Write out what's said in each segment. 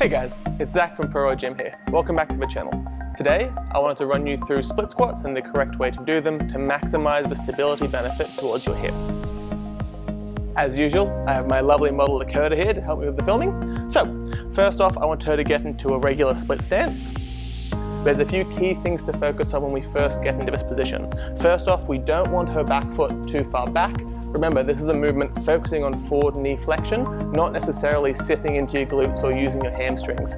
Hey guys, it's Zach from Pro Gym here. Welcome back to the channel. Today, I wanted to run you through split squats and the correct way to do them to maximize the stability benefit towards your hip. As usual, I have my lovely model Dakota here to help me with the filming. So, first off, I want her to get into a regular split stance. There's a few key things to focus on when we first get into this position. First off, we don't want her back foot too far back. Remember, this is a movement focusing on forward knee flexion, not necessarily sitting into your glutes or using your hamstrings.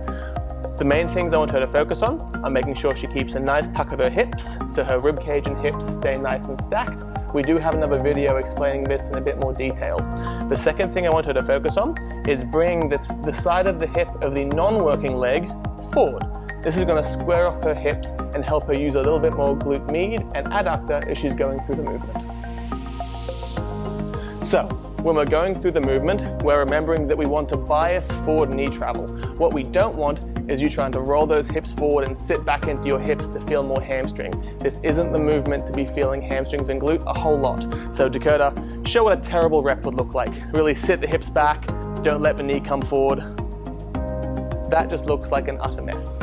The main things I want her to focus on are making sure she keeps a nice tuck of her hips, so her rib cage and hips stay nice and stacked. We do have another video explaining this in a bit more detail. The second thing I want her to focus on is bringing the side of the hip of the non-working leg forward. This is going to square off her hips and help her use a little bit more glute med and adductor as she's going through the movement. So, when we're going through the movement, we're remembering that we want to bias forward knee travel. What we don't want is you trying to roll those hips forward and sit back into your hips to feel more hamstring. This isn't the movement to be feeling hamstrings and glute a whole lot. So Dakota, show what a terrible rep would look like. Really sit the hips back, don't let the knee come forward. That just looks like an utter mess.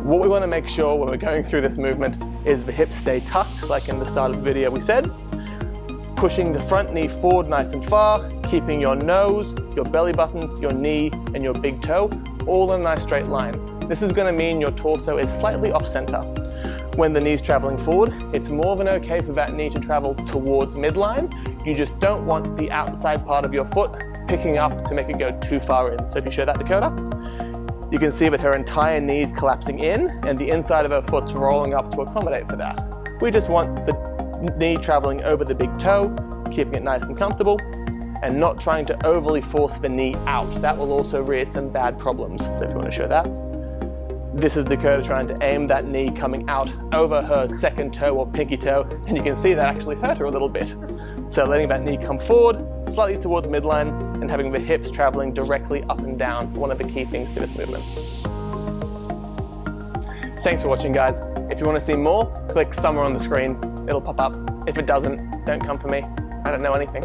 What we want to make sure when we're going through this movement is the hips stay tucked, like in the start of the video we said. Pushing the front knee forward nice and far, keeping your nose, your belly button, your knee, and your big toe all in a nice straight line. This is going to mean your torso is slightly off center. When the knee's traveling forward, it's more than okay for that knee to travel towards midline. You just don't want the outside part of your foot picking up to make it go too far in. So if you show that, Dakota, you can see that her entire knee is collapsing in and the inside of her foot's rolling up to accommodate for that. We just want the knee traveling over the big toe, keeping it nice and comfortable, and not trying to overly force the knee out. That will also rear some bad problems. So if you want to show that. This is Dakota trying to aim that knee coming out over her second toe or pinky toe, and you can see that actually hurt her a little bit. So letting that knee come forward, slightly towards midline, and having the hips traveling directly up and down, one of the key things to this movement. Thanks for watching, guys. If you want to see more, click somewhere on the screen. It'll pop up. If it doesn't, don't come for me. I don't know anything.